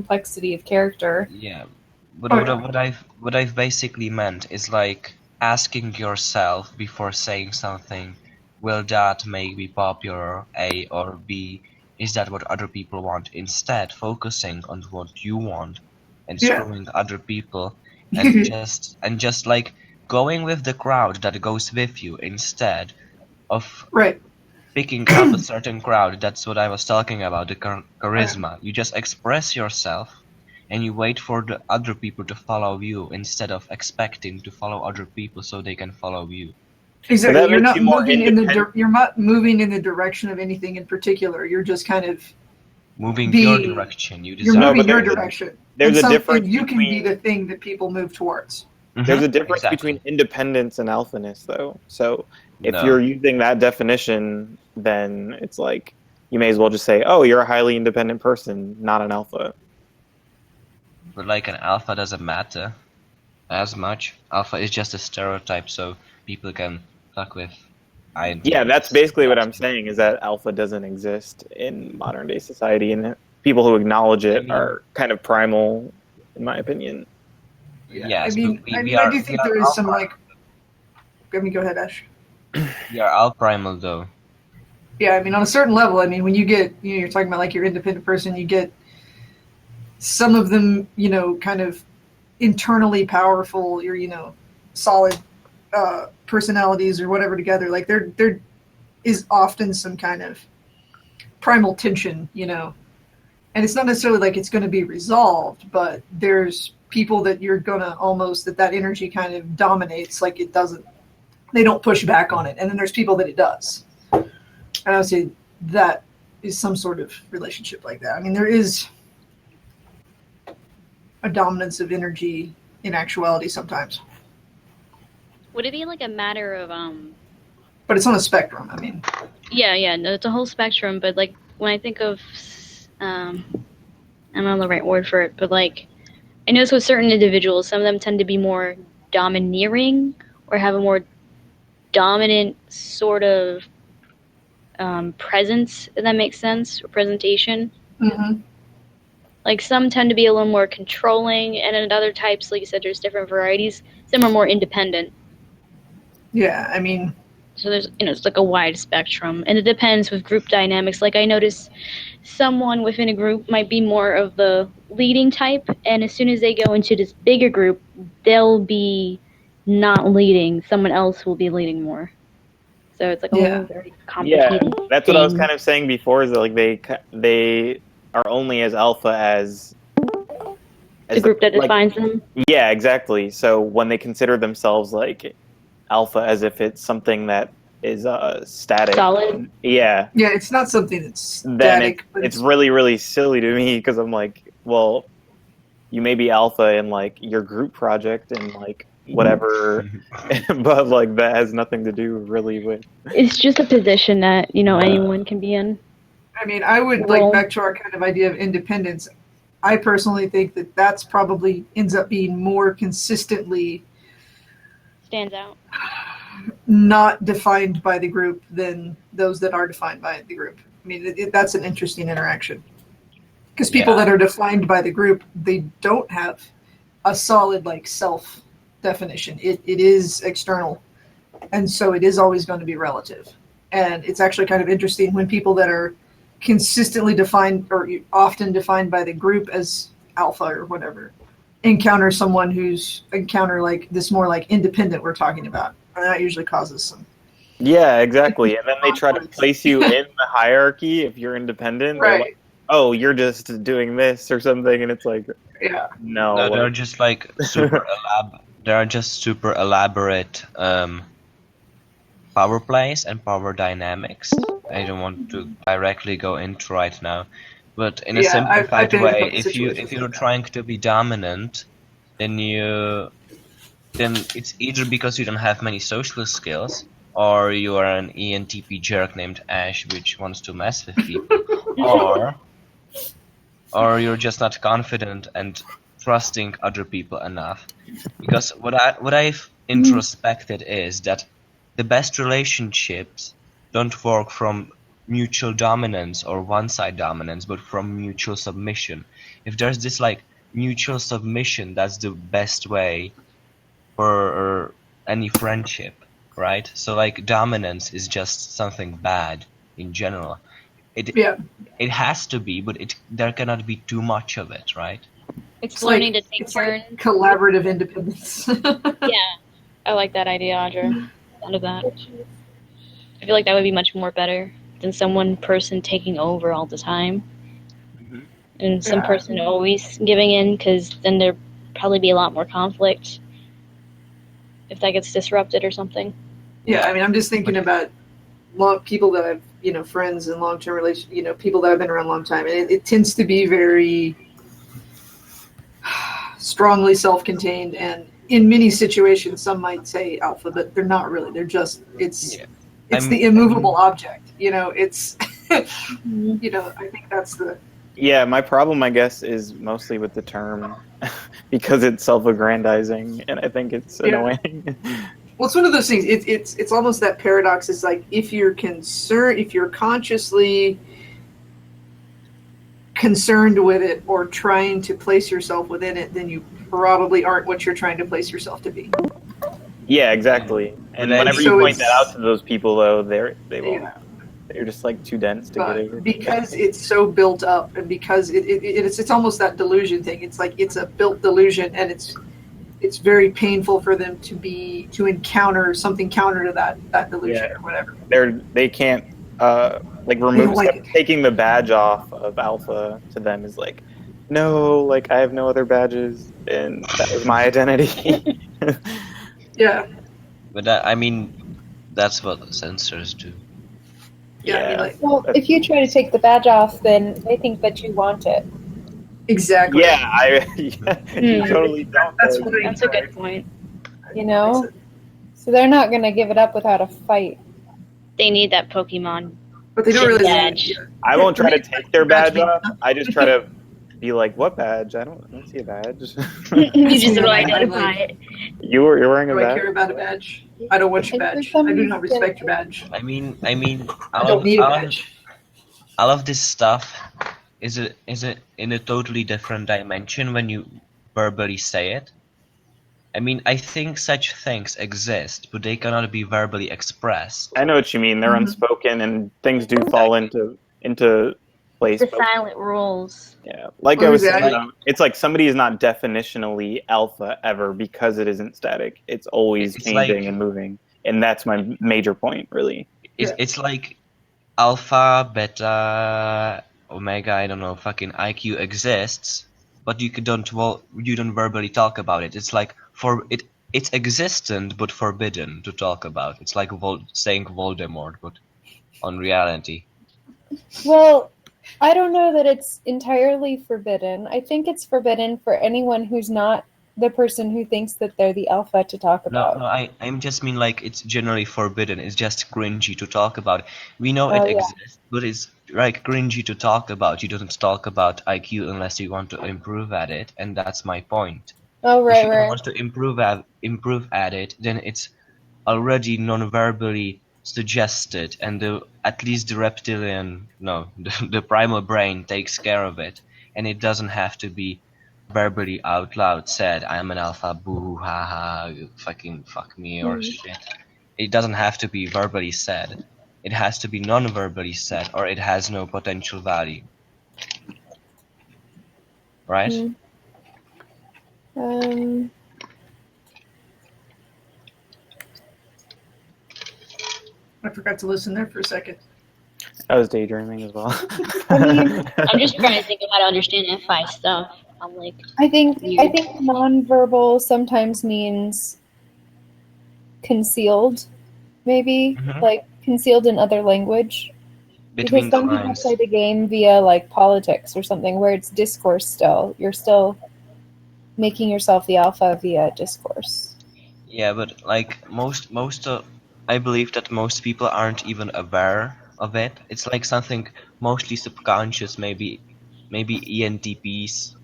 complexity of character. Yeah, but what I've basically meant is like asking yourself before saying something, will that make me popular, A or B? Is that what other people want? Instead, focusing on what you want and Yeah. screwing other people and just like going with the crowd that goes with you instead of Right. picking up a certain crowd. That's what I was talking about, the charisma. You just express yourself and you wait for the other people to follow you instead of expecting to follow other people so they can follow you. Exactly. that You're makes not you more moving in independent. you're not moving in the direction of anything in particular. You're just kind of Moving Be- your direction, you you're desire. No, moving but your there's a- direction. there's and a difference and you can be between- the thing that people move towards. There's a Mhm, difference exactly. between independence and alphaness, though. So if No. you're using that definition, then it's like you may as well just say, "Oh, you're a highly independent person, not an alpha." But like an alpha doesn't matter as much. Alpha is just a stereotype so people can fuck with INTPs. Yeah, that's basically what I'm saying. Is that alpha doesn't exist in modern day society, and people who acknowledge it I mean- are kind of primal, in my opinion. Yes, I mean, but we I are- do think we are there is some alpha. like. I mean, go ahead, Ash. We are all primal though. Yeah, I mean, on a certain level, I mean, when you get, you're talking about like your independent person, you get some of them, kind of internally powerful, or solid personalities or whatever together. Like there is often some kind of primal tension, and it's not necessarily like it's going to be resolved, but there's people that you're going to almost that energy kind of dominates, like it doesn't. They don't push back on it, and then there's people that it does. And I would say that is some sort of relationship like that. I mean, there is a dominance of energy in actuality sometimes, Would it be like a matter of but it's on a spectrum. I mean, yeah, no, it's a whole spectrum, but like when I think of I don't know the right word for it, but like I notice with certain individuals, some of them tend to be more domineering or have a more dominant sort of presence, if that makes sense, or presentation. mhm. Like some tend to be a little more controlling, and in other types, like you said, there's different varieties. Some are more independent. Yeah, I mean, So there's, it's like a wide spectrum, and it depends with group dynamics. Like I notice someone within a group might be more of the leading type, and as soon as they go into this bigger group, they'll be not leading. Someone else will be leading more. So it's like a Yeah. whole very Yeah, complicated that's what I was thing. kind of saying before. Is that like they are only as alpha as The group that like- defines them. Yeah, exactly. So when they consider themselves like alpha, as if it's something that is static, Solid. yeah, yeah, it's not something that's then static, but it's really really silly to me because I'm like, well, you may be alpha in like your group project and like whatever, but like that has nothing to do really with. It's just a position that anyone can be in. I mean, I would Well- like back to our kind of idea of independence. I personally think that that's probably ends up being more consistently Stands out. not defined by the group than those that are defined by the group. I mean, that's an interesting interaction because people Yeah. that are defined by the group, they don't have a solid like self definition. It is external, and so it is always going to be relative. And it's actually kind of interesting when people that are consistently defined or often defined by the group as alpha or whatever encounter someone who's like this more like independent we're talking about, and that usually causes some. Yeah, exactly. And then they try to place you in the hierarchy if you're independent. They're like, oh, you're just doing this or something, and it's like, Yeah. no. No, they're like- just like super super elaborate power plays and power dynamics. I don't want to directly go into right now, but in a Yeah, I've simplified been in a way, couple if situations you're like that. trying to be dominant, then it's either because you don't have many social skills, or you are an ENTP jerk named Ash which wants to mess with people, or you're just not confident and trusting other people enough. Because what I've introspected is that the best relationships don't work from mutual dominance or one-side dominance, but from mutual submission. If there's this like mutual submission, that's the best way for any friendship, right? So like dominance is just something bad in general. Yeah. It has to be, but there cannot be too much of it, right? It's It's learning like, to take it's turns. like collaborative independence. Yeah, I like that idea, Audra. Out of that, I feel like that would be much more better than some person taking over all the time, and some Yeah. person always giving in, because then there'd probably be a lot more conflict if that gets disrupted or something. Yeah, I mean, I'm just thinking about people that I've, friends in long-term relations, people that have been around a long time, and it tends to be very strongly self-contained, and in many situations, some might say alpha, but they're not really. They're just Yeah. the immovable object. It's I think that's the Yeah, my problem, I guess, is mostly with the term because it's self-aggrandizing, and I think it's annoying. Well, it's one of those things. It's almost that paradox. It's like if you're consciously concerned with it or trying to place yourself within it, then you probably aren't what you're trying to place yourself to be. Yeah, exactly. And But whenever so you point that it's- out to those people, though, they won't. Yeah. They're just like too dense to get over. But because it's so built up, and because it's almost that delusion thing. It's like it's a built delusion, and it's very painful for them to encounter something counter to that delusion or whatever. They can't like They don't remove like it. taking the badge off of alpha to them is like, no, like I have no other badges, and that was my identity. Yeah. But I mean, that's what the censors do. Yeah. I mean, Yeah. like, Well, if you try to take the badge off, then they think that you want it. exactly. Yeah, you totally don't. That's what I That's a good point. You know? So they're not going to give it up without a fight. They need that Pokemon. But they don't really. Badge. I won't try to take their badge Badge off. I just try to be like, what badge? I don't see a badge. You just Yeah, don't I identify like- it. You're wearing a Do I badge? care about a badge? I don't want your It's for badge. some I do not reason- respect your badge. I mean, I all don't of, need a all of- badge. all of this stuff is in a totally different dimension when you verbally say it. I mean, I think such things exist, but they cannot be verbally expressed. I know what you mean. They're Mhm. unspoken, and things do fall into place. The but- silent rules. Yeah, like Well, I was exactly. saying, it's like somebody is not definitionally alpha ever because it isn't static. It's always It's changing like- and moving, and that's my major point, really. It's, Yeah. it's like alpha, beta, omega, I don't know, fucking IQ exists, but you don't verbally talk about it. It's like it's existent but forbidden to talk about. It's like saying Voldemort, but on reality. Well, I don't know that it's entirely forbidden. I think it's forbidden for anyone who's not the person who thinks that they're the alpha to talk No, about. no, I just mean like it's generally forbidden. It's just cringy to talk about. We know Oh, it yeah. exists, but it's like cringy to talk about. You don't talk about IQ unless you want to improve at it, and that's my point. Oh, If right, you right. want to improve at it, then it's already non-verbally suggested, and at least the reptilian, no, the primal brain takes care of it, and it doesn't have to be verbally out loud said, I'm an alpha, boo, haha, fucking fuck me or shit. It doesn't have to be verbally said. It has to be non-verbally said, or it has no potential value. Right? Mm. Um, I forgot to listen there for a second. I was daydreaming as well. I mean- I'm just trying to think of how to understand FI stuff. I'm like, I think nonverbal sometimes means concealed, maybe Mhm. like concealed in other language. Between Because the some people lines. play the game via like politics or something where it's discourse still. You're still making yourself the alpha via discourse. Yeah, but like I believe that most people aren't even aware of it. It's like something mostly subconscious, maybe ENTPs.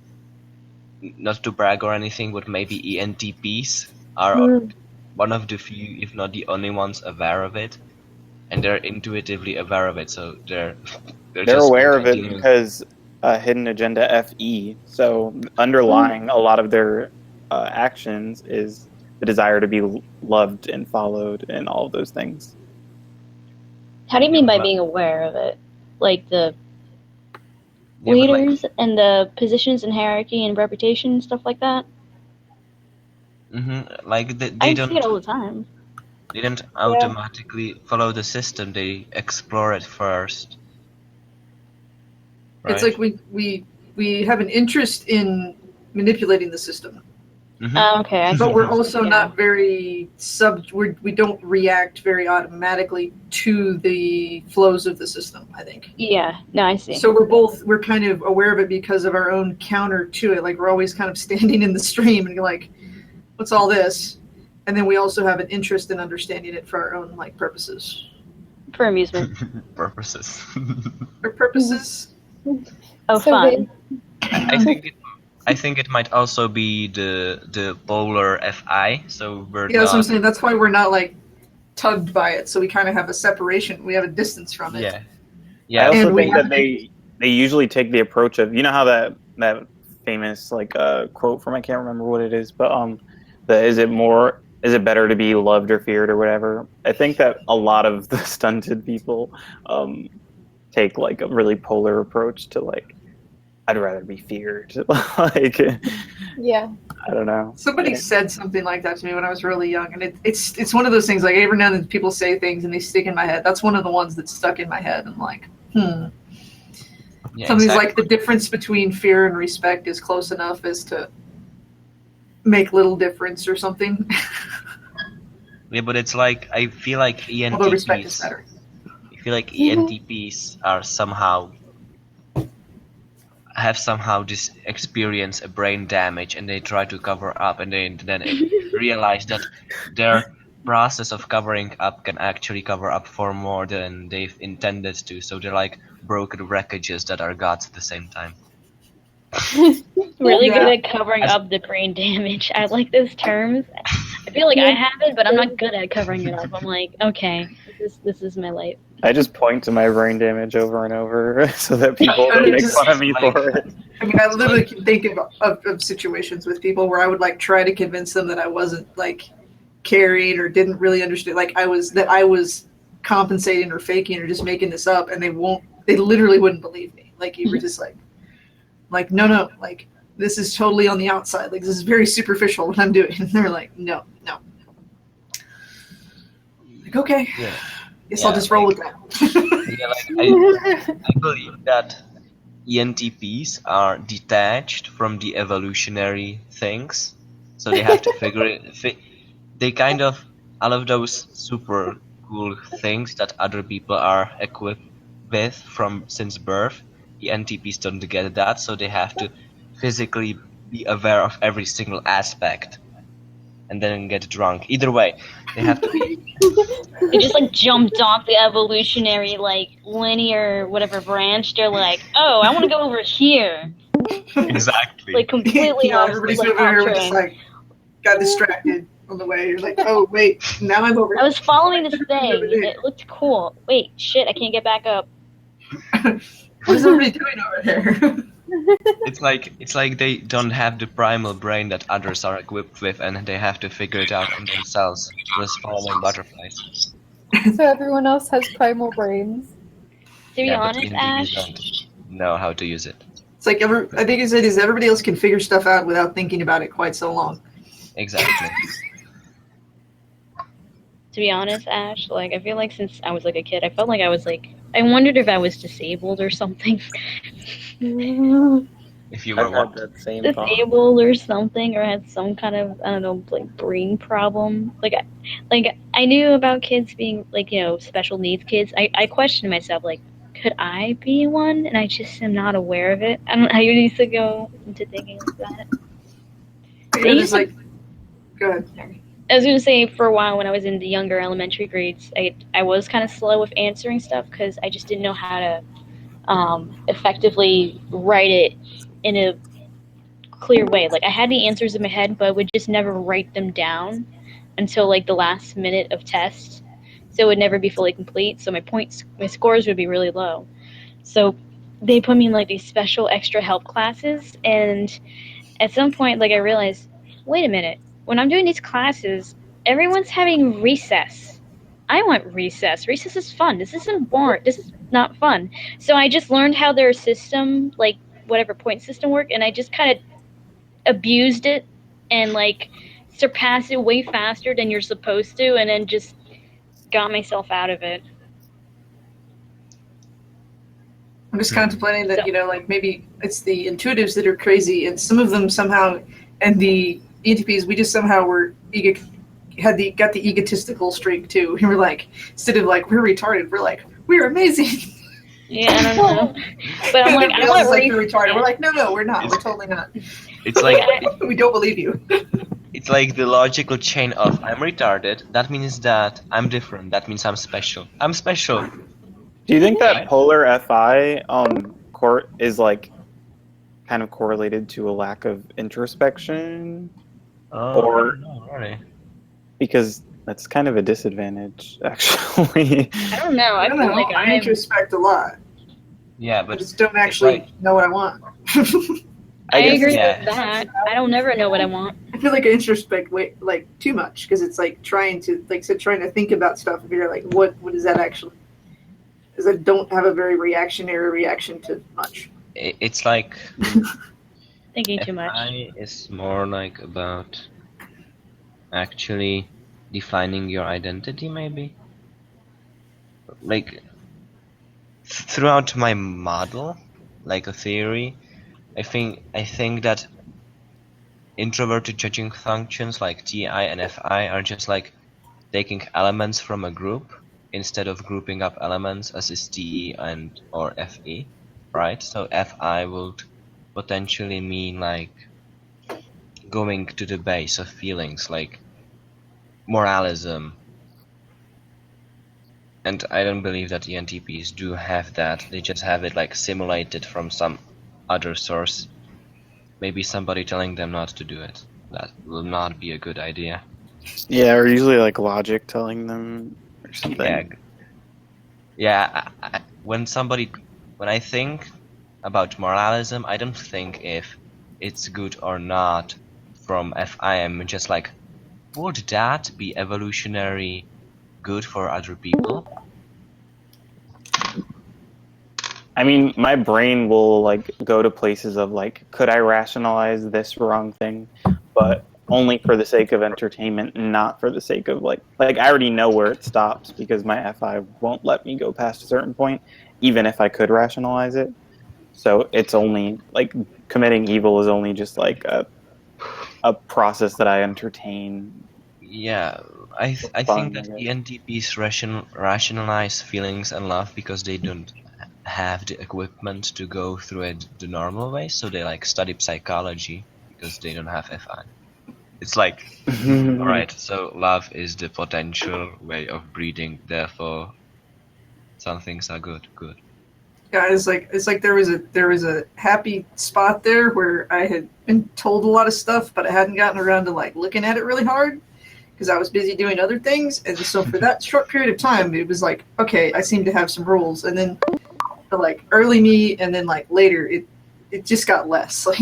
Not to brag or anything, but maybe ENTPs are Mm. one of the few, if not the only ones aware of it. and they're intuitively aware of it. So they're They're just aware of it continuing- because Hidden Agenda FE. So underlying a lot of their actions is the desire to be loved and followed and all of those things. How do you mean by being aware of it? Like the Yeah, but, like, leaders and the positions in hierarchy and reputation and stuff like that? like they I don't see it all the time. they don't automatically follow the system. They explore it first. It's Right? like we have an interest in manipulating the system, Oh, okay. I see. but we're also Yeah. not very we don't react very automatically to the flows of the system, I think. Yeah, no, I see. So we're kind of aware of it because of our own counter to it. Like we're always kind of standing in the stream and you're like, what's all this? And then we also have an interest in understanding it for our own like purposes. For amusement. Purposes. For purposes. Oh, So fun. I think it might also be the polar FI. So we're Yeah, that's what I'm not. saying. That's why we're not like tugged by it. So we kind of have a separation. We have a distance from it. Yeah. I Yeah. also And we think have- that they usually take the approach of, you know how that famous like quote from, I can't remember what it is, but is it better to be loved or feared or whatever? I think that a lot of the stunted people take like a really polar approach to like, I'd rather be feared. Like, Yeah. I don't know. Somebody said something like that to me when I was really young, and it's one of those things. Like every now and then, people say things and they stick in my head. That's one of the ones that stuck in my head. I'm like, Yeah, Something's exactly. like the difference between fear and respect is close enough as to make little difference or something. Yeah, but it's like I feel like Although respect is ENTPs. better. I feel like ENTPs are somehow have somehow this experience a brain damage, and they try to cover up, and then realize that their process of covering up can actually cover up for more than they've intended to. So they're like broken wreckages that are gods at the same time. Really Yeah. good at covering up the brain damage. I like those terms. I feel like I have it, but I'm not good at covering it up. I'm like, okay, this is my life. I just point to my brain damage over and over so that people don't make fun of me for it. I mean, I literally can think of situations with people where I would like try to convince them that I wasn't like carried or didn't really understand, like I was compensating or faking or just making this up, and they literally wouldn't believe me. Like you were just like no, like this is totally on the outside. Like this is very superficial what I'm doing. And they're like, no. Like okay, Yeah. guess I'll Yeah, just roll like- with that. Yeah, like I believe that ENTPs are detached from the evolutionary things, so they have to figure it. They kind of all of those super cool things that other people are equipped with from since birth. ENTPs don't get that, so they have to physically be aware of every single aspect, and then get drunk. Either way, they have to be. They just like jumped off the evolutionary like linear whatever branch. They're like, oh, I want to go over here. Exactly. Like completely Yeah, off. everybody's Like, moving over off here, just train. like got distracted on the way. You're like, oh wait, now I'm over. I was following this thing. It looked cool. Wait, shit, I can't get back up. What is everybody doing over there? It's like they don't have the primal brain that others are equipped with, and they have to figure it out on themselves, just following butterflies. So everyone else has primal brains. To be Yeah, but honest, ENTPs Ash, don't know how to use it. It's like I think it is everybody else can figure stuff out without thinking about it quite so long. Exactly. to be honest, Ash, like I feel like since I was like a kid, I felt like I was like I wondered if I was disabled or something. If you were I've had what? that same thought. Disabled or something, or had some kind of I don't know, like brain problem. Like I knew about kids being like special needs kids. I questioned myself like, could I be one? And I just am not aware of it. I don't. I used to go into thinking like that. You're just like, go ahead. I was gonna say for a while when I was in the younger elementary grades, I was kind of slow with answering stuff because I just didn't know how to effectively write it in a clear way. Like I had the answers in my head, but I would just never write them down until like the last minute of test. so it would never be fully complete. So my scores would be really low. So they put me in like these special extra help classes, and at some point, like I realized, wait a minute, when I'm doing these classes, everyone's having recess. I want recess. Recess is fun. This isn't boring. This is not fun. So I just learned how their system, like whatever point system worked, and I just kind of abused it and like surpassed it way faster than you're supposed to, and then just got myself out of it. I'm just contemplating that, like maybe it's the intuitives that are crazy, and some of them somehow, and the ENTPs, we just somehow got the egotistical streak too. We were like, instead of like we're retarded, we're like we're amazing. Yeah, I don't know. But I'm like, I want we're retarded. We're like, no, we're not. We're totally not. It's like we don't believe you. it's like the logical chain of I'm retarded. That means that I'm different. That means I'm special. I'm special. Do you think that polar FI is like kind of correlated to a lack of introspection? Or no, really? Because that's kind of a disadvantage, actually. I don't know. I feel like I introspect a lot. Yeah, I but just don't actually know what I want. I agree yeah. with that. I don't never know what I want. I feel like I introspect like too much because it's like trying to think about stuff and figure like what is that actually? Because I don't have a very reactionary reaction to much. It's like Thinking too much. FI is more like about actually defining your identity, maybe. Like throughout my model, like a theory, I think that introverted judging functions like TI and FI are just like taking elements from a group instead of grouping up elements as is TE and or FE, right? So FI would potentially mean like going to the base of feelings, like moralism. And I don't believe that ENTPs do have that. They just have it like simulated from some other source. Maybe somebody telling them not to do it. That will not be a good idea. Yeah, or usually like logic telling them or something. Yeah. When I think about moralism, I don't think if it's good or not from FI. I'm just like, would that be evolutionary good for other people? I mean, my brain will like go to places of like, could I rationalize this wrong thing, but only for the sake of entertainment, not for the sake of like I already know where it stops because my FI won't let me go past a certain point, even if I could rationalize it. So it's only like committing evil is only just like a process that I entertain. Yeah, I think that ENTPs rationalize feelings and love because they don't have the equipment to go through it the normal way, so they like study psychology because they don't have FI. It's like, alright, so love is the potential way of breeding, therefore some things are good. Yeah, it's like there was a happy spot there where I had been told a lot of stuff, but I hadn't gotten around to like looking at it really hard because I was busy doing other things. And so for that short period of time, it was like, okay, I seem to have some rules. And then for like early me, and then like later, it just got less. Like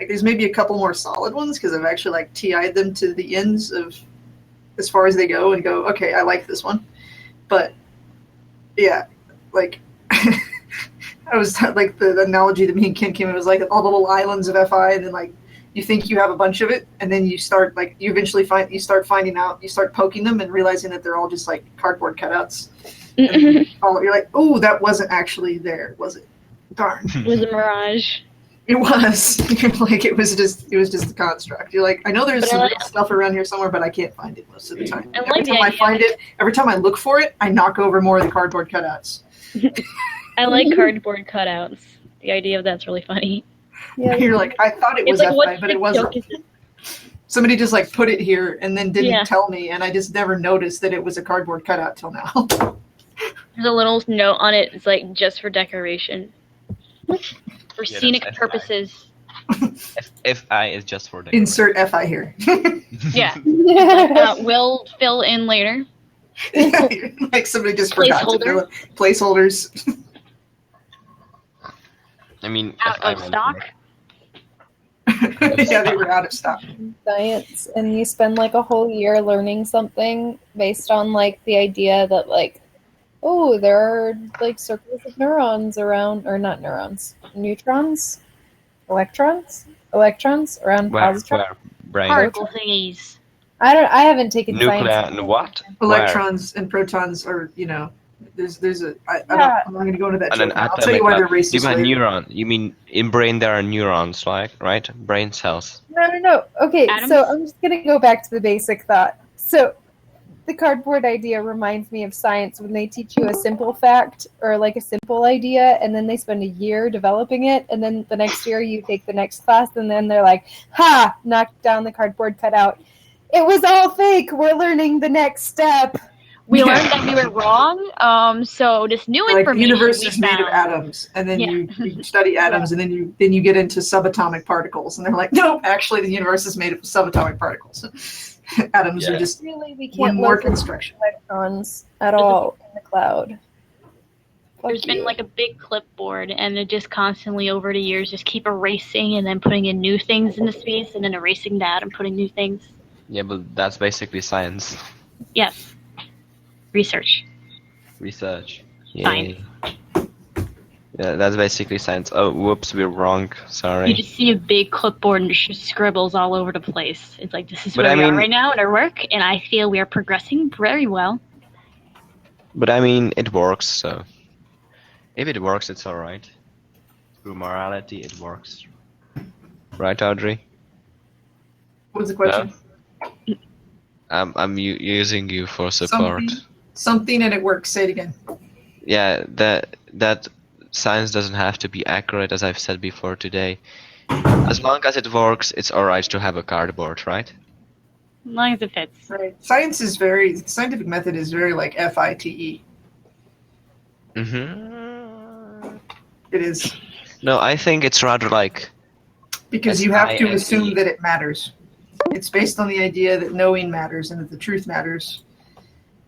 there's maybe a couple more solid ones because I've actually like TI'd them to the ends of as far as they go and go, okay, I like this one. But yeah, like I was like the analogy that me and Ken came, it was like all the little islands of FI, and then like you think you have a bunch of it, and then you start like you start poking them and realizing that they're all just like cardboard cutouts. And you're like, oh, that wasn't actually there, was it? Darn. It was a mirage. It was. Like it was just a construct. You're like, I know there's some real stuff around here somewhere, but I can't find it most of the time. Every time I look for it, I knock over more of the cardboard cutouts. I like cardboard cutouts. The idea of that's really funny. Yeah, you're like, I thought it was FI, but it wasn't. Somebody just like put it here and then didn't tell me, and I just never noticed that it was a cardboard cutout till now. There's a little note on it. It's like just for decoration, for scenic purposes. If I is just for the Insert FI here. Yeah. Yeah. We'll fill in later. Like somebody just forgot to do it. Placeholders. I mean, Out if I of meant stock. Yeah, they were out of stock. Science, and you spend like a whole year learning something based on like the idea that like, oh, there are like circles of neurons around, or not neurons, neutrons, electrons around positrons. where brain Particle thingies. I haven't taken nuclear science. what? Electrons and protons are, you know, there's a. Yeah. I'm not going to go into that And joke. an Now. I'll tell you why they're racist. You mean later. neuron? You mean in brain there are neurons, like right? Brain cells. No. Okay, Atoms? so I'm just gonna go back to the basic thought. So the cardboard idea reminds me of science when they teach you a simple fact or like a simple idea, and then they spend a year developing it, and then the next year you take the next class, and then they're like, "Ha! Knocked down the cardboard cutout. It was all fake. We're learning the next step." We Yeah. learned that we were wrong. So this new Like the information universe we is made of found- atoms, and then Yeah. you study atoms, and then you get into subatomic particles, and they're like, no, actually, the universe is made of subatomic particles. Atoms Yeah. are just Really, we one can't more live with construction. electrons at all in the cloud. Fuck There's been you. like a big clipboard, and it just constantly over the years just keep erasing and then putting in new things into space, and then erasing that and putting new things. Yeah, but that's basically science. Yes. Research. Research. Science. Yeah, that's basically science. Oh, whoops, we're wrong. Sorry. You just see a big clipboard and just scribbles all over the place. It's like, this is But where I we are mean- right now in our work, and I feel we are progressing very well. But I mean, it works, so. If it works, it's alright. Through morality, it works. Right, Audrey? What's the question? I'm using you for support. Something and it works. Say it again. Yeah, that science doesn't have to be accurate, as I've said before today. As long as it works, it's alright to have a cardboard, right? As long as it fits. Right. Scientific method is very like FITE. Mm-hmm. It is. No, I think it's rather like Because you have to SINE. assume that it matters. It's based on the idea that knowing matters and that the truth matters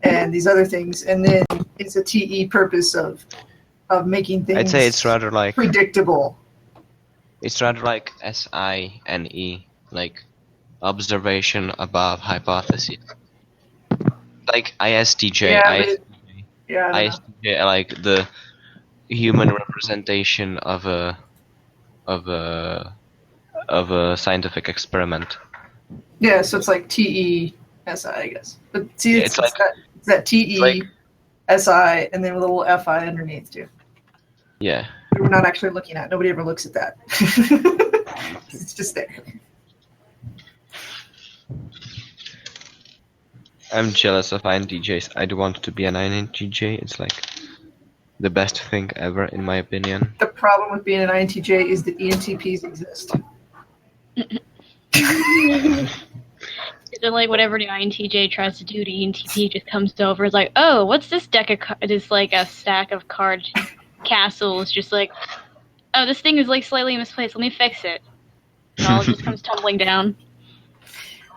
and these other things. And then it's a TE purpose of making things I'd say it's rather like predictable. SINE, like observation above hypothesis. Like ISTJ, Yeah, but yeah, I don't know. ISTJ, like the human representation of a scientific experiment. Yeah, so it's like TE SI, I guess. But see, Yeah, it's it's that TE like- SI and then with a little FI underneath too. Yeah. We're not actually looking at. Nobody ever looks at that. It's just there. I'm jealous of INTJs. I'd want to be an INTJ. It's like the best thing ever, in my opinion. The problem with being an INTJ is that ENTPs exist. Is it like whatever the INTJ tries to do, the ENTP just comes over, is like, oh, what's this deck of cards? It's like a stack of card castles, just like, oh, this thing is like slightly misplaced, let me fix it. And all just comes tumbling down.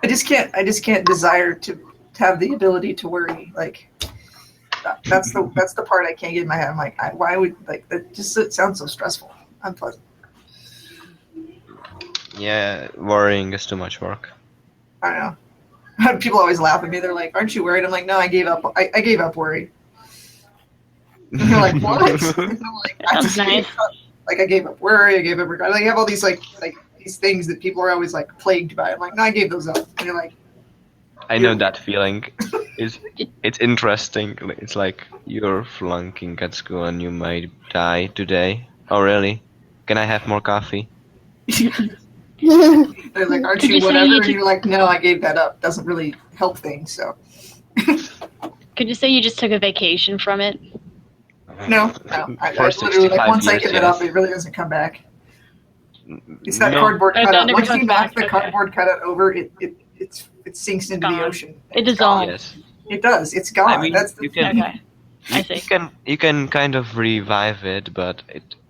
I just can't desire to have the ability to worry. Like that's the part I can't get in my head. I'm like, why would like that? Just it sounds so stressful, unpleasant. Yeah, worrying is too much work. I don't know. People always laugh at me. They're like, "Aren't you worried?" I'm like, "No, I gave up. I gave up worry." And they're like, "What?" And I'm like, I Sounds just nice. gave up. Like I gave up worry. I gave up regret. Like, I have all these like these things that people are always like plagued by. I'm like, "No, I gave those up." And you're like, I know that feeling. It's interesting. It's like you're flunking at school and you might die today. Oh, really? Can I have more coffee? they're like, "Aren't Could you you say whatever?" you And took- you're like, "No, I gave that up. Doesn't really help things." So Could you say you just took a vacation from it? no. I For literally like 65 once I years, give it yes. up, it really doesn't come back. It's that No. cardboard Oh, that cutout. never Once you comes knock back, the okay. cardboard cutout over, it sinks into the Gone. ocean. It It's gone. dissolves. Yes. It does. It's gone. I mean, That's the you can Okay. I think. You can kind of revive it, but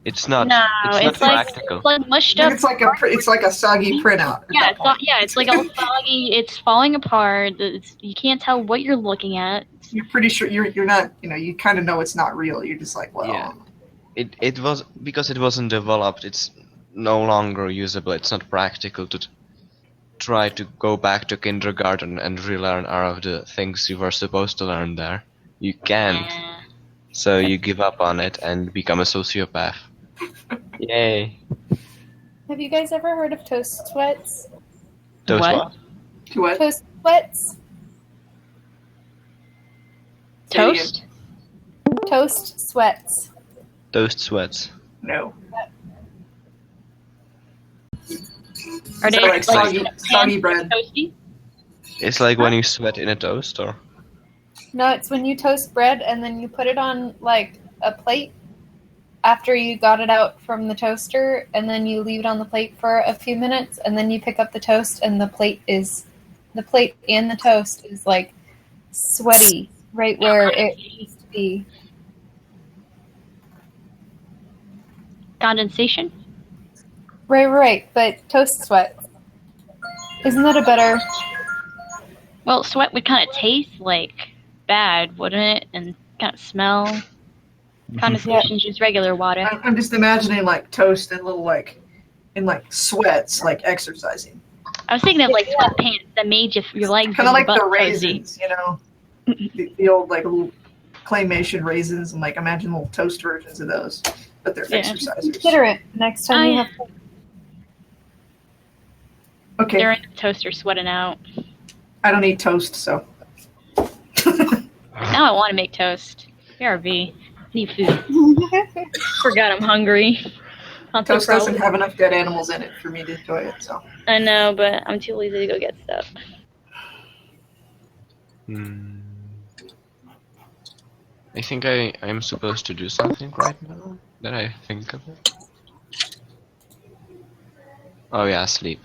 it's not No, it's not it's like practical. mushed I up. think it's like a soggy printout. at Yeah, that point. it's like all foggy. It's falling apart. You can't tell what you're looking at. You're pretty sure you're not. You kind of know it's not real. You're just like, well, Yeah. It was because it wasn't developed. It's no longer usable. It's not practical to try to go back to kindergarten and relearn all of the things you were supposed to learn there. You can't. Eh. So you give up on it and become a sociopath. Yay. Have you guys ever heard of toast sweats? Those What? to what? Toast sweats? Toast? Toast sweats. Toast sweats. No. Are Is they that like soggy bread? toasty? It's like when you sweat in a toast, or No, it's when you toast bread and then you put it on like a plate after you got it out from the toaster, and then you leave it on the plate for a few minutes, and then you pick up the toast, and the plate and the toast is like sweaty right where it used to be. Condensation? Right, but toast sweat. Isn't that a better? Well, sweat would kind of taste like bad, wouldn't it? And kind of smell. Condensation's just regular water. I'm just imagining like toast and little in sweats, like exercising. I was thinking of like sweatpants that made your legs Kind of like and the butt cozy. raisins, the old like little claymation raisins, and like imagine little toast versions of those, but they're Yeah. exercisers. Consider it next time you yeah. have. Okay, They're in the toaster sweating out. I don't eat toast, so Now I want to make toast. BRB. Need food. Forgot I'm hungry. Not so toast doesn't proud. have enough dead animals in it for me to enjoy it. So I know, but I'm too lazy to go get stuff. I think I'm supposed to do something right now that I think of it. Oh yeah, sleep.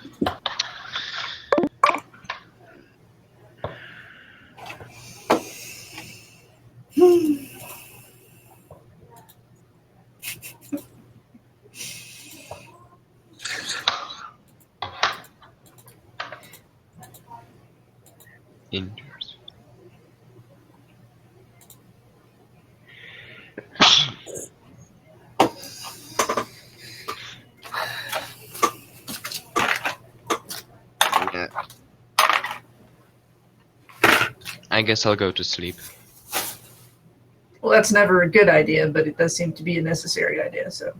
Indoors. Yeah. I guess I'll go to sleep. well, that's never a good idea, but it does seem to be a necessary idea. So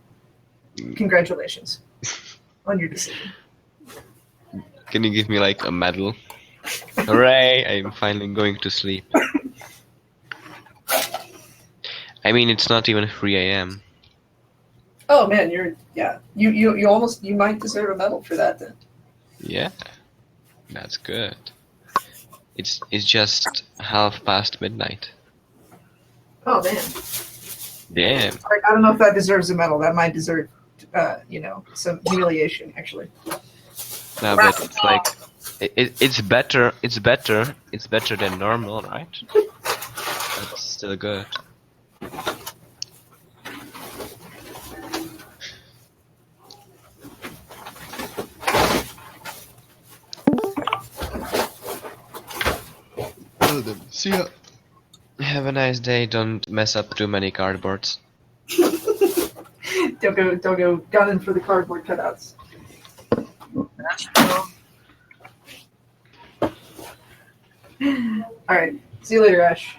congratulations on your decision. Can you give me like a medal? Hooray! I'm finally going to sleep. I mean, it's not even 3 a.m. Oh man, you might deserve a medal for that then. Yeah, that's good. It's just midnight. Oh man, Damn. like, I don't know if that deserves a medal. That might deserve, some humiliation actually. No, but it's like it's better. It's better than normal, right? That's still good. Well then, see ya. Have a nice day. Don't mess up too many cardboards. Don't go gunning for the cardboard cutouts. All right. See you later, Ash.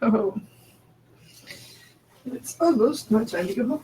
Oh. It's almost my time to go home.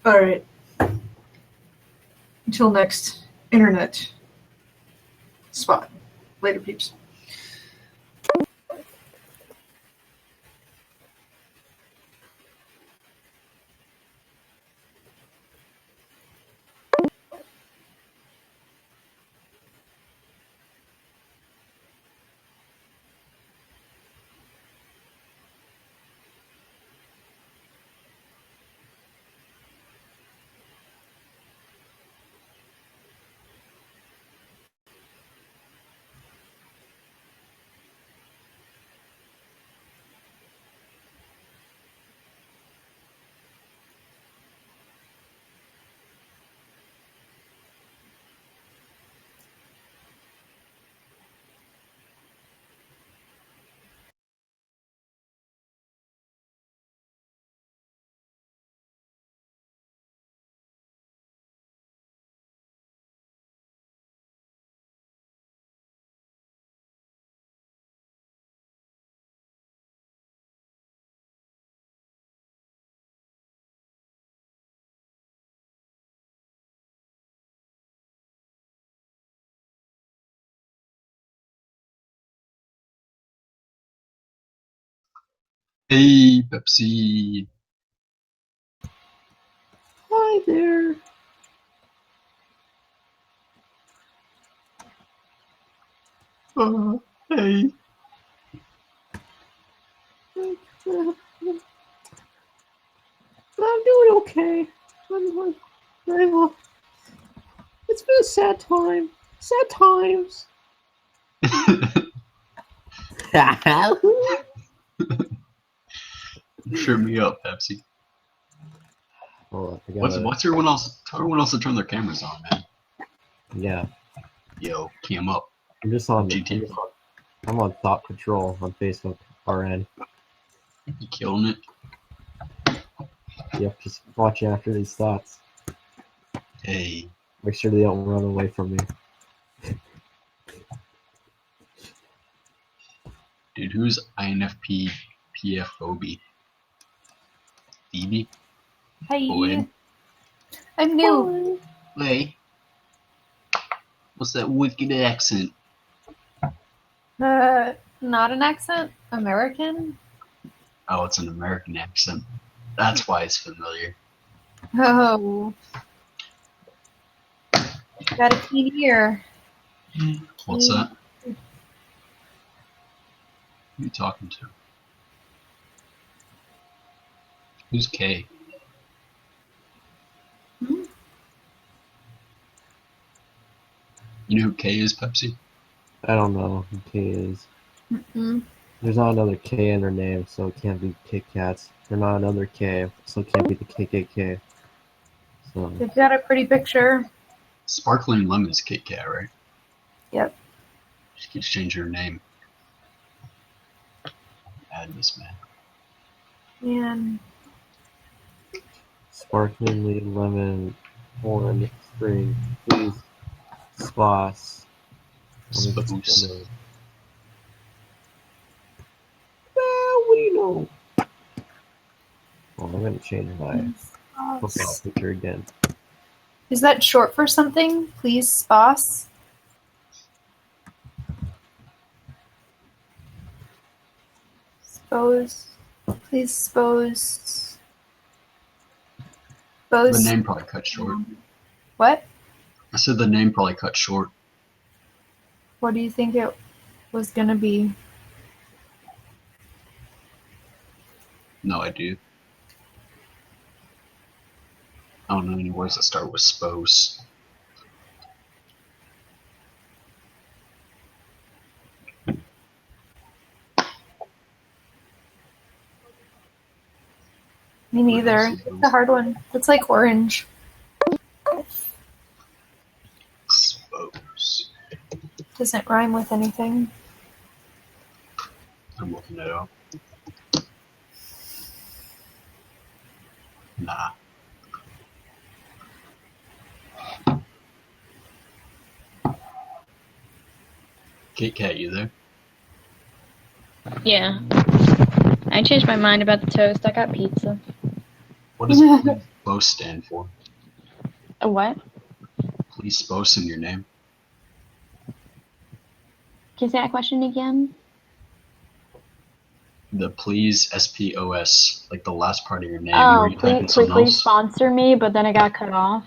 All right. Until next internet spot. Later, peeps. Hey, Pepsi. Hi there. Hey. I'm doing okay. It's been a sad time. Sad times. Cheer me up, Pepsi. Oh, I What's gotta, everyone else? Tell everyone else to turn their cameras on, man. yeah. Yo, cam up. I'm just on. GTA. I'm on Thought Patrol on Facebook. RN. You killing it? Yep. Just watching after these thoughts. Hey. Make sure they don't run away from me. Dude, who's INFP PFOB? Phoebe? Hi. Owen? I'm new. Hey. What's that wicked accent? Not an accent. American. Oh, it's an American accent. That's why it's familiar. Oh. Got a keen ear. What's that? Who are you talking to? Who's Kay? Hmm? You know who Kay is, Pepsi? I don't know who K is. Mm-mm. There's not another K in their name, so it can't be Kit Kats. There's not another K, so it can't be the KKK. So They've got a pretty picture. Sparkling Lemon is Kit Kat, right? Yep. She could change her name. Add this man. And sparkling lemon, orange, spring, please, spice. Spoos. We know. Oh, I'm gonna change my profile picture again. is that short for something? Please, boss. Suppose. Please, suppose. The Suppose. name probably cut short. What? I said the name probably cut short. What do you think it was gonna be? No idea. I don't know any words that start with spose. Me neither. It's a hard one. It's like orange. Spose. Doesn't rhyme with anything. I'm looking it up. Nah. Kit Kat, you there? Yeah. I changed my mind about the toast. I got pizza. What is both stand for? A what? Please spos in your name. Can you say that question again? The please SPOS, like the last part of your name. Oh, where you type in please something else. sponsor me, but then I got cut off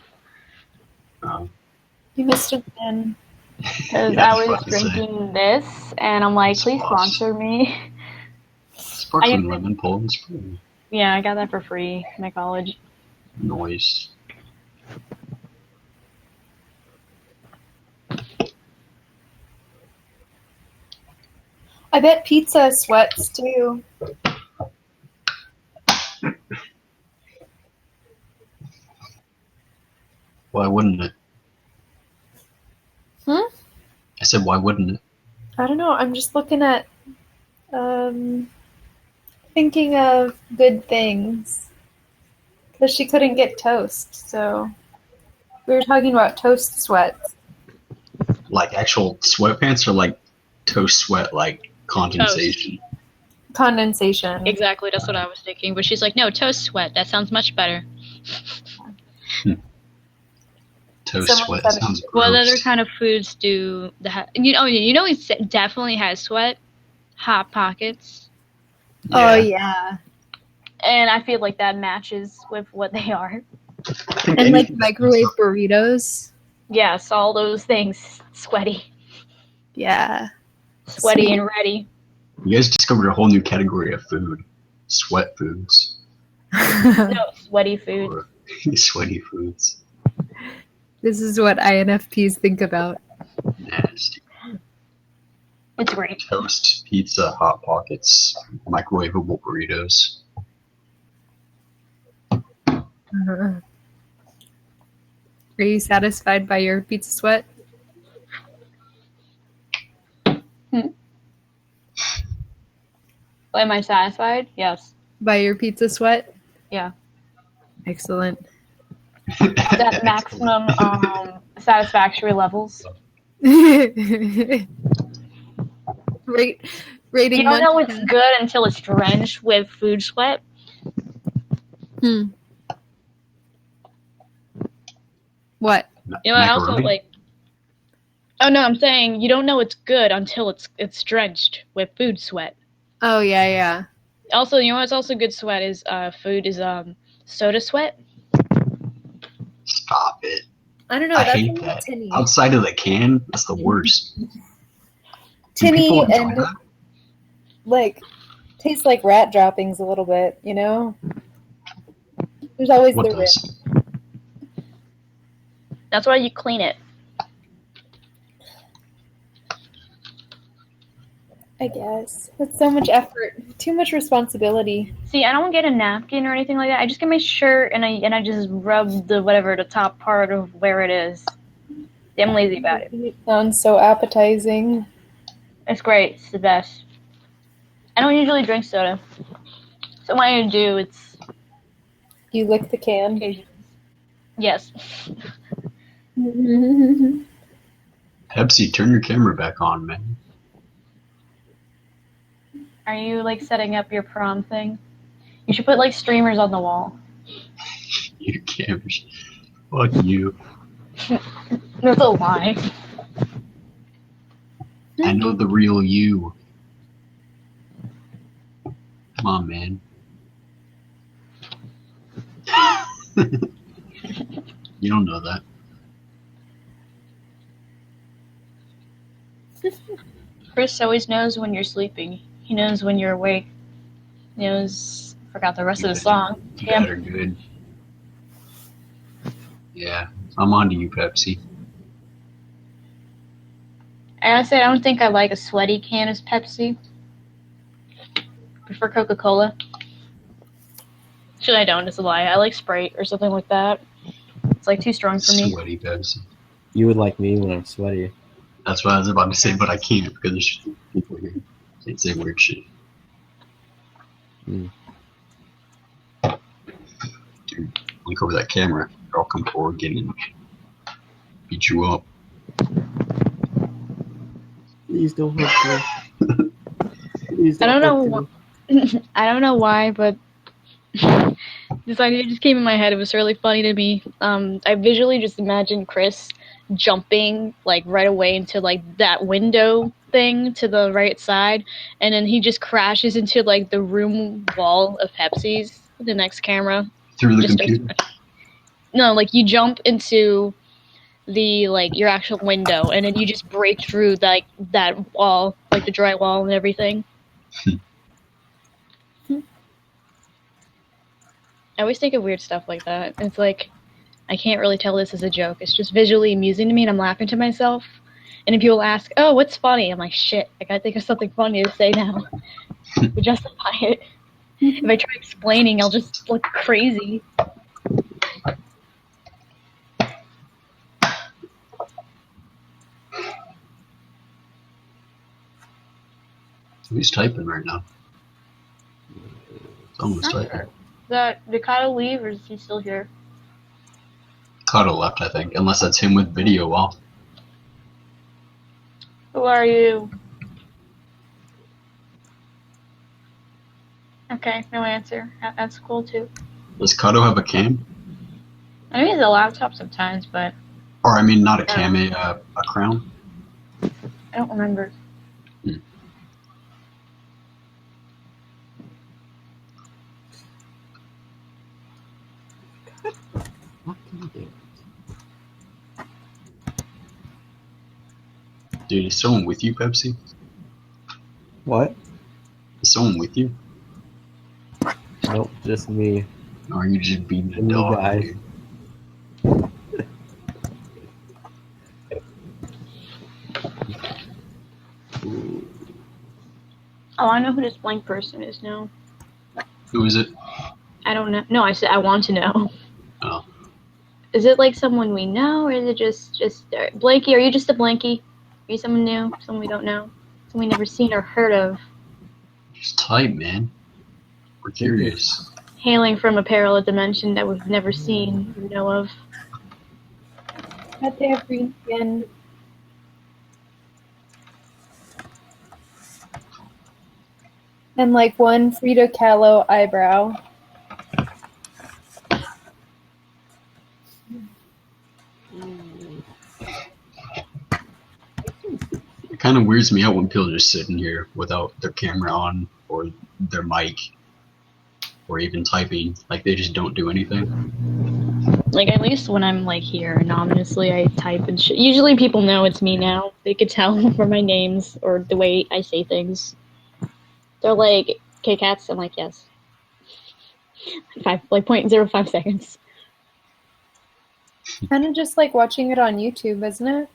You missed it then. because Yeah, I was was about to say. drinking this, and I'm like, please Sauce. sponsor me. Sparkling lemon Poland Spring. Yeah, I got that for free in my college. Noise. I bet pizza sweats too. Why wouldn't it? Hmm? I said, why wouldn't it? I don't know. I'm just looking at, thinking of good things. Because she couldn't get toast, so we were talking about toast sweats. Like actual sweatpants or like toast sweat, like condensation? Condensation. Exactly, that's what I was thinking. But she's like, no, toast sweat. That sounds much better. Toast Someone sweat said it. sounds gross. What other kind of foods do you know it definitely has sweat? Hot Pockets. Oh, yeah. And I feel like that matches with what they are. I think And like anything- microwave burritos. Yes, all those things. Sweaty. Yeah. Sweaty and ready. You guys discovered a whole new category of food. Sweat foods. No, sweaty food. Or sweaty foods. This is what INFPs think about. Nasty. It's great. Toast, pizza, Hot Pockets, microwavable burritos. Are you satisfied by your pizza sweat? Am I satisfied? Yes. By your pizza sweat? Yeah. Excellent. That maximum satisfactory levels. Rating You don't know 1 it's good until it's drenched with food sweat. What? You know, I also Macaroni? like. Oh no, I'm saying you don't know it's good until it's drenched with food sweat. Oh yeah, yeah. Also, you know what's also good sweat is food is soda sweat. Stop it. I don't know. I That's hate a little that. tinny. Outside of the can, that's the worst. Do Tinny people enjoy and that? like tastes like rat droppings a little bit. You know. There's always What the risk. does? That's why you clean it. I guess it's so much effort, too much responsibility. See, I don't get a napkin or anything like that. I just get my shirt and I just rub the top part of where it is. I'm lazy about it. It sounds so appetizing. It's great. It's the best. I don't usually drink soda, so when I do, it's You lick the can. occasions. Yes. Pepsi, turn your camera back on, man. Are you like setting up your prom thing? You should put like streamers on the wall. You cameras. Fuck you. That's a lie. I know the real you. Come on, man. You don't know that. Chris always knows when you're sleeping. He knows when you're awake. He knows. Forgot the rest of the song. You Damn. guys are good. Yeah, I'm on to you, Pepsi. I gotta say, I don't think I like a sweaty can as Pepsi. Prefer Coca-Cola. Actually, I don't. It's a lie. I like Sprite or something like that. It's like too strong for me. Sweaty Pepsi. You would like me when I'm sweaty. That's what I was about to say, but I can't because there's people here. Can't say weird shit. Mm. Dude, look over that camera. I'll come forward, get in. Beat you up. Please don't hurt me. Please I don't know hurt me. I don't know why, but This idea just came in my head. It was really funny to me. I visually just imagined Chris jumping like right away into like that window thing to the right side, and then he just crashes into like the room wall of Pepsi's. The next camera. Through the Just computer. No, like you jump into the like your actual window, and then you just break through like that wall, like the drywall and everything. I always think of weird stuff like that. It's like, I can't really tell this as a joke. It's just visually amusing to me, and I'm laughing to myself. And if people ask, oh, what's funny? I'm like, shit, I gotta think of something funny to say now to justify it. If I try explaining, I'll just look crazy. Who's typing right now? Someone's typing. Did Kyle leave, or is he still here? Cuddle left, I think. Unless that's him with video off. Who are you? Okay, no answer. That's cool too. Does Kato have a cam? I mean, he's a laptop sometimes, but Or, I mean, not a cam, a crown? I don't remember. Dude, is someone with you, Pepsi? What? Is someone with you? Nope, just me. Or are you just beating a You dog? guys. Dude? Oh, I know who this blank person is now. Who is it? I don't know. No, I said I want to know. Oh. Is it like someone we know, or is it just Blanky? Are you just a Blanky? Are you someone new? Someone we don't know? Someone we never seen or heard of? Just type, man. We're curious. Hailing from a parallel dimension that we've never seen or know of. At their green skin. And like one Frida Kahlo eyebrow. It kind of weirds me out when people are just sitting here without their camera on or their mic or even typing. Like, they just don't do anything. Like, at least when I'm like here anonymously, I type and shit. Usually people know it's me now. They could tell from my names or the way I say things. They're like, "Okay, cats." I'm like, "Yes." 0.05 seconds. Kind of just like watching it on YouTube, isn't it?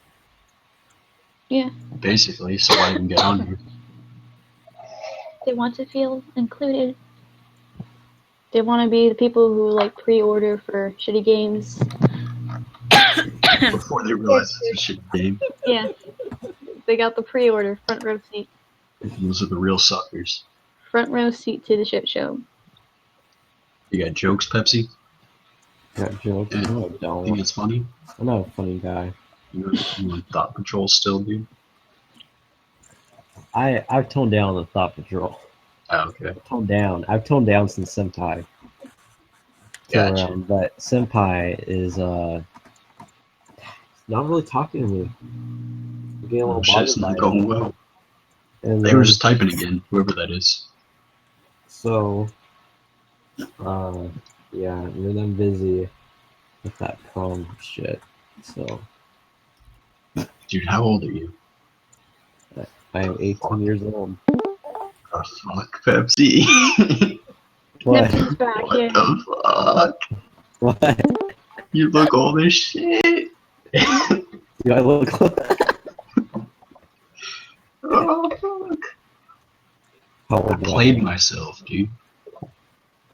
Yeah. Basically, so I can get on here. They want to feel included. They want to be the people who like pre-order for shitty games. Before they realize it's a shit game. Yeah. They got the pre-order front row seat. Those are the real suckers. Front row seat to the shit show. You got jokes, Pepsi? Got jokes. Yeah. No, I Think don't. it's funny? I'm not a funny guy. You on Thought Patrol still, dude? I've toned down the Thought Patrol. Oh, okay. I've toned down since Senpai. Gotcha. But Senpai is not really talking to me. I'm getting a little Shit's bothered by not it. going well. And They were just typing again, whoever that is. So, yeah, and then I'm busy with that prom shit. So, Dude, how old are you? I am 18 years old. Oh, fuck, Pepsi. What? Neptune's back, What yeah. the fuck? What? You look old as shit. Do I look? Oh, fuck. How I old do played myself, dude.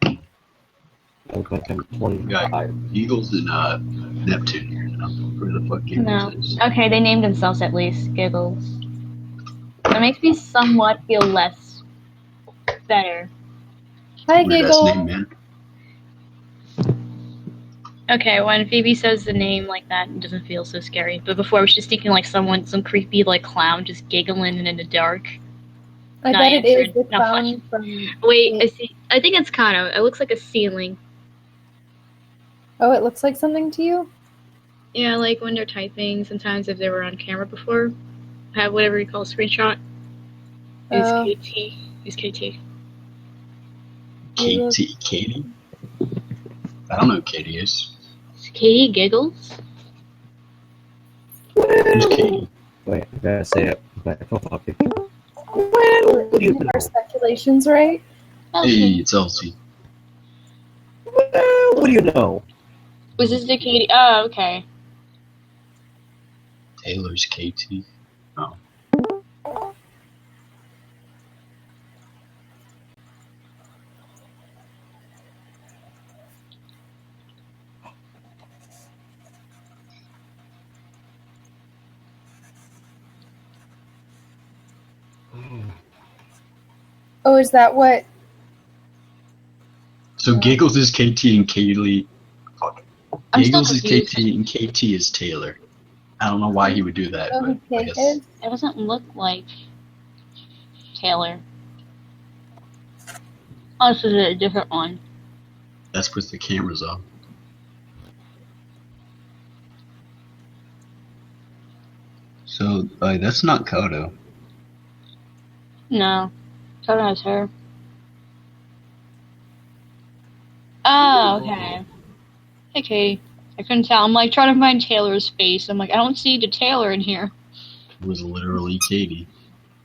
I look like I'm We got 25. Eagles and Neptune here now. Where the fuck No. Eagles is. Okay, they named themselves at least. Giggles. That makes me somewhat feel less better. Hi, Weird ass Giggle. name, man. Okay, when Phoebe says the name like that, it doesn't feel so scary. But before, I was just thinking like some creepy like clown just giggling in the dark. I No, bet it answered. is the Not clown from. Wait, I see. I think it's Kano. It looks like a ceiling. Oh, it looks like something to you? Yeah, like when they're typing, sometimes if they were on camera before, have whatever you call a screenshot. Is Oh. KT. Is KT. Katie? I don't know who Katie is. Is Katie Giggles? Who's Katie? Wait, I gotta say it. My profile picture. What do you know? Our speculations, right? Hey, it's Elsie. What do you know? Was this the Katie? Oh, okay. Taylor's KT. Oh. Oh, is that what? So Giggles is KT and Kaylee. Fuck. I'm still Giggles is confused. KT and KT is Taylor. I don't know why he would do that, Oh, but I okay. guess It doesn't look like Taylor. Oh, this is a different one. that's because the camera's off. So that's not Kodo. No. Taylor has hair. Oh, okay. Okay. I couldn't tell. I'm like trying to find Taylor's face. I'm like, I don't see the Taylor in here. It was literally Katie.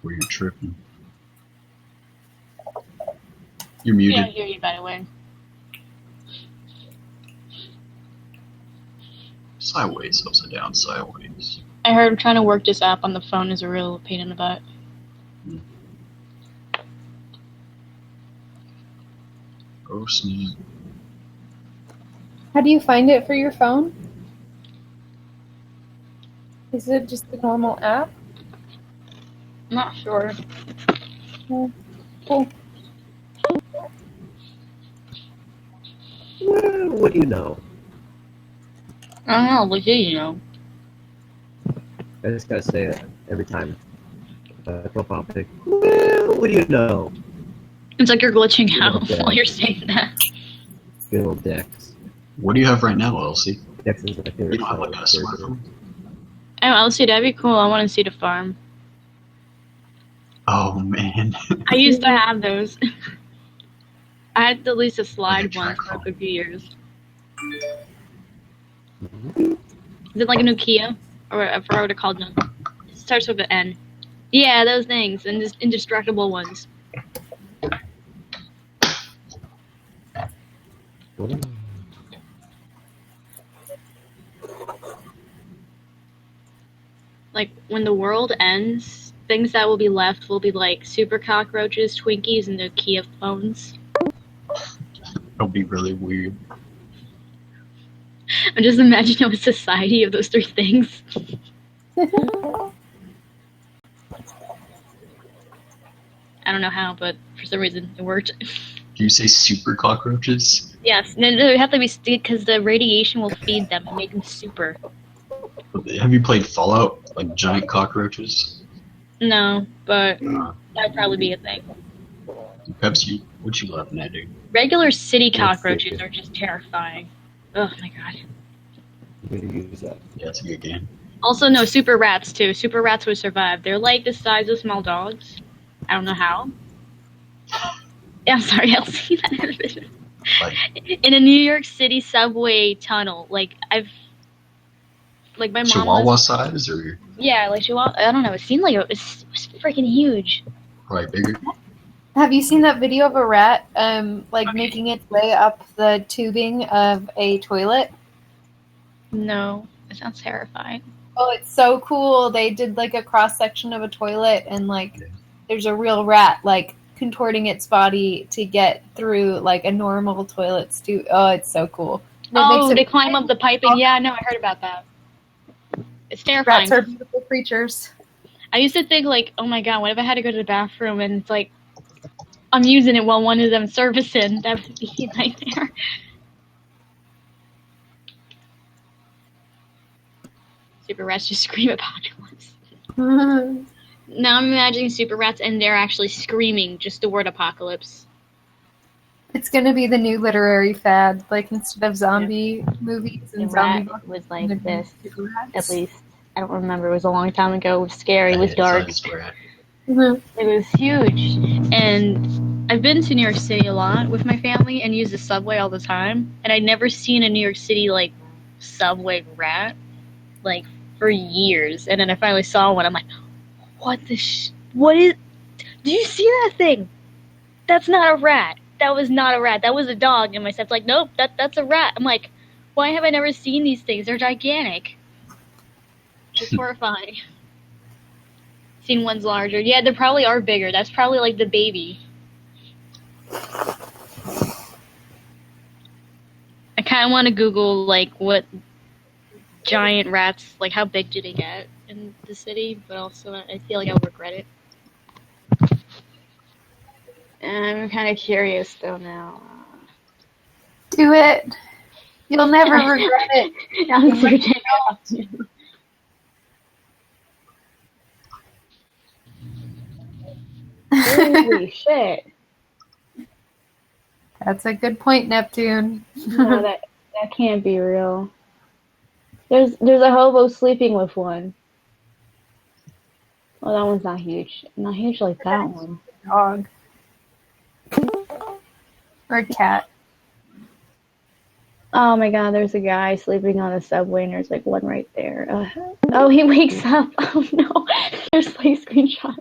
Where you're tripping. You're muted. Yeah, I hear you, by the way. Sideways, upside down, sideways. I heard trying to work this app on the phone is a real pain in the butt. Oh, snap. How do you find it for your phone? Is it just the normal app? I'm not sure. Cool. What do you know? I don't know. What do you know? I just gotta say it every time. Profile pic. What do you know? It's like you're glitching out Okay. while you're saying that. Good old Dex. What do you have right now, Elsie? Dex is my favorite. You don't have like a smartphone? Oh, Elsie, that'd be cool. I want to see the farm. Oh man. I used to have those. I had at least a slide Like a one track for a phone. good few years. Is it like a Nokia? Or I forgot what it called now. It starts with an N. Yeah, those things. And just indestructible ones. Like, when the world ends, things that will be left will be like super cockroaches, Twinkies, and Nokia phones. It'll be really weird. I'm just imagining a society of those three things. I don't know how, but for some reason it worked. Do you say super cockroaches? Yes, no, they have to be because the radiation will feed them and make them super. Have you played Fallout? Like giant cockroaches? No, but Uh, that'd probably be a thing. Pepsi, what you laughing at, dude? Regular city Yes, cockroaches yes. are just terrifying. Oh my god. I'm gonna use that. Yeah, it's a good game. Also, no, super rats too. Super rats would survive. They're like the size of small dogs. I don't know how. Yeah, I'm sorry, Elsie. Like, In a New York City subway tunnel, like my mom Chihuahua was, size or yeah, like Chihuahua. I don't know. It seemed like it was freaking huge. probably bigger? Have you seen that video of a rat making its way up the tubing of a toilet? No, it sounds terrifying. Oh, it's so cool. They did like a cross section of a toilet and like there's a real rat like contorting its body to get through like a normal toilet Oh, it's so cool. And it Oh, makes it- they climb up the piping. Yeah, no, I heard about that. It's terrifying. Rats are beautiful creatures. I used to think like, oh my god, what if I had to go to the bathroom and it's like I'm using it while one of them servicing? That would be a nightmare. Super rats just scream apocalypse. Now I'm imagining super rats and they're actually screaming just the word apocalypse. It's gonna be the new literary fad. Like instead of zombie movies The and zombie rat books, was it's like gonna be this, super rats. at least. I don't remember. It was a long time ago. It was scary. It was dark. Sized rat. Mhm. It was huge. And I've been to New York City a lot with my family and use the subway all the time. And I'd never seen a New York City like subway rat like for years. And then I finally saw one. I'm like, what the what is? Do you see that thing? That's not a rat. That was not a rat. That was a dog. And my step's like, nope, that's a rat. I'm like, why have I never seen these things? They're gigantic. It's horrifying. Seen ones larger. Yeah, they probably are bigger. That's probably like the baby. I kind of want to Google like what giant rats, like how big do they get in the city, but also I feel like I'll regret it. And I'm kind of curious though now. Do it. You'll never regret it. I'm certain. Holy shit. That's a good point, Neptune. No, that can't be real. There's a hobo sleeping with one. Well, that one's not huge. Not huge like that one. Dog. Or cat. Oh my god, there's a guy sleeping on the subway and there's like one right there. Oh, he wakes up. Oh no. There's like screenshots.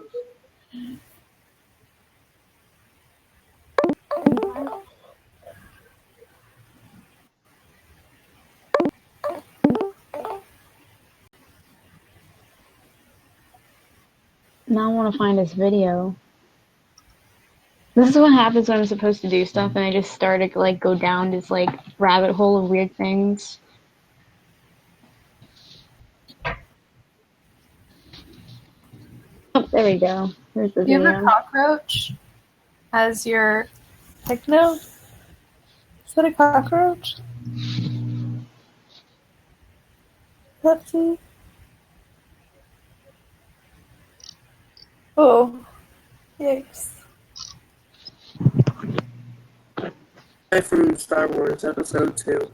Now I want to find this video. This is what happens when I'm supposed to do stuff and I just start to like go down this like rabbit hole of weird things. Oh, there we go. There's the Do you video. have a cockroach as your techno? Is that a cockroach? Pepsi? Oh. Yikes. From Star Wars Episode 2.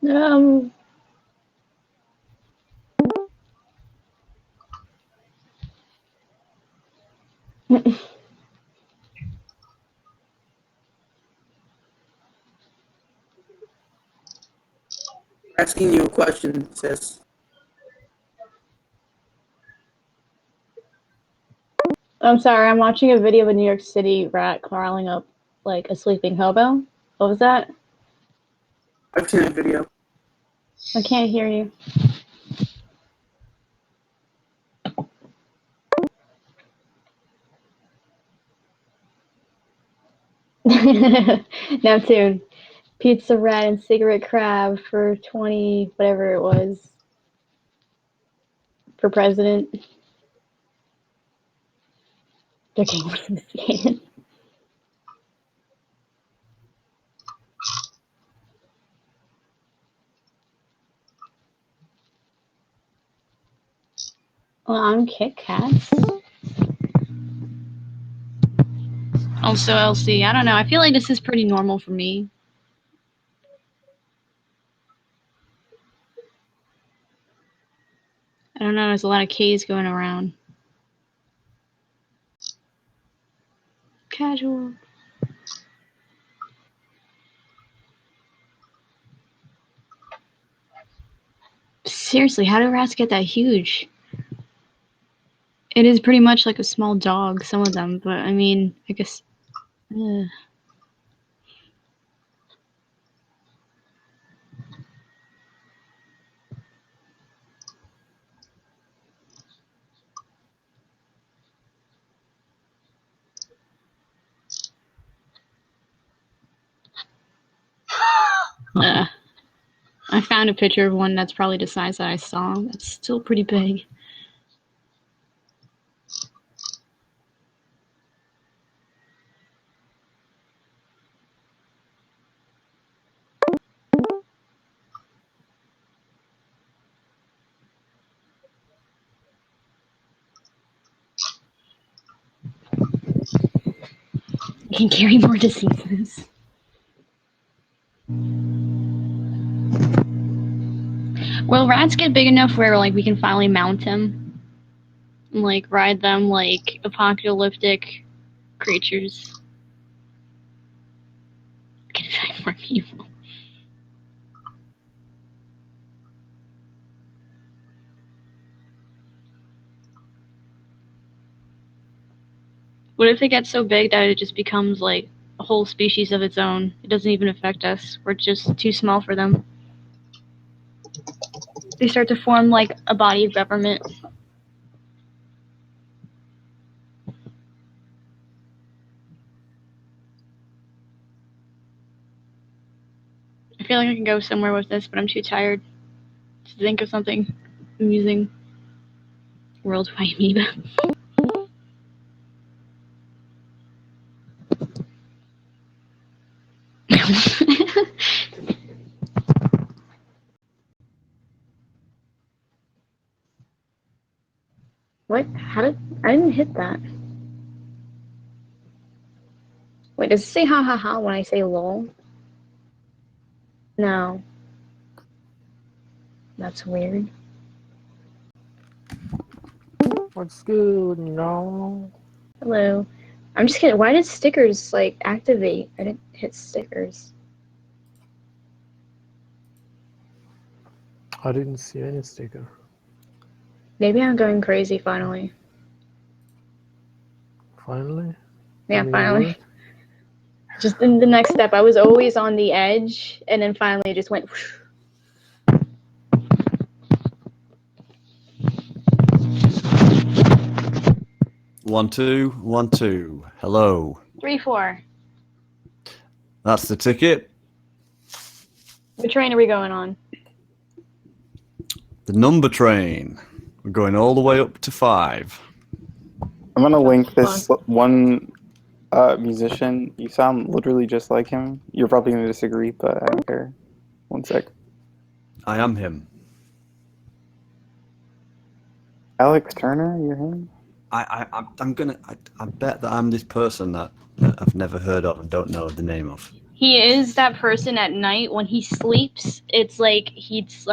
Um, Asking you a question, sis. I'm sorry, I'm watching a video of a New York City rat crawling up like a sleeping hobo. What was that? I've seen a video. I can't hear you. Neptune. Pizza rat and cigarette crab for 20, whatever it was, for president. They're getting sophisticated. Well, I'm Kit Kats. Also, Elsie, I don't know. I feel like this is pretty normal for me. I don't know. There's a lot of K's going around. Casual. Seriously, how do rats get that huge? It is pretty much like a small dog, some of them, but I mean, I guess. I found a picture of one that's probably the size that I saw. That's still pretty big. can carry more diseases. Will rats get big enough where like we can finally mount him and like ride them like apocalyptic creatures? Can attack more people. What if it gets so big that it just becomes like a whole species of its own? It doesn't even affect us. We're just too small for them. They start to form like a body of government. I feel like I can go somewhere with this, but I'm too tired to think of something amusing. Worldwide amoeba. What? How did I didn't hit that? Wait, does it say ha ha ha when I say lol? No. That's weird. What's good? No. Hello. I'm just kidding. Why did stickers like activate? I didn't hit stickers. I didn't see any sticker. Maybe I'm going crazy finally. Finally? Yeah, I mean, finally. what? Just in the next step, I was always on the edge, and then finally it just went. Whoosh. 1 2 1 2. Hello. 3 4. That's the ticket. What train are we going on? The number train. We're going all the way up to 5. I'm gonna link this one musician. You sound literally just like him. You're probably gonna disagree, but I don't care. 1 sec. I am him. Alex Turner, you're him? I'm gonna. I bet that I'm this person that I've never heard of and don't know the name of. He is that person at night when he sleeps. It's like he's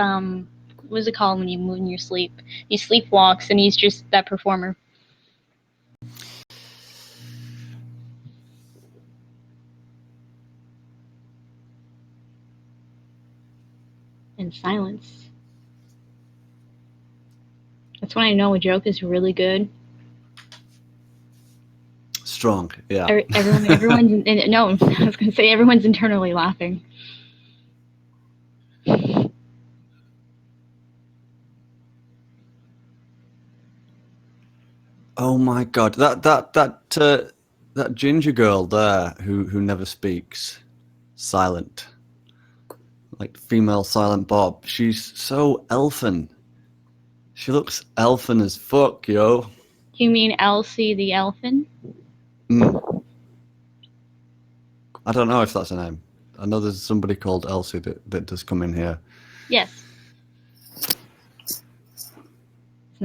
what is it called when you sleep? He sleepwalks, and he's just that performer. And silence. That's when I know a joke is really good. Strong, yeah. Everyone's no. I was gonna say everyone's internally laughing. Oh my god, that ginger girl there who never speaks, silent, like female Silent Bob. She's so elfin. She looks elfin as fuck, yo. You mean Elsie the Elfin? I don't know if that's a name. I know there's somebody called Elsie that does come in here. Yes.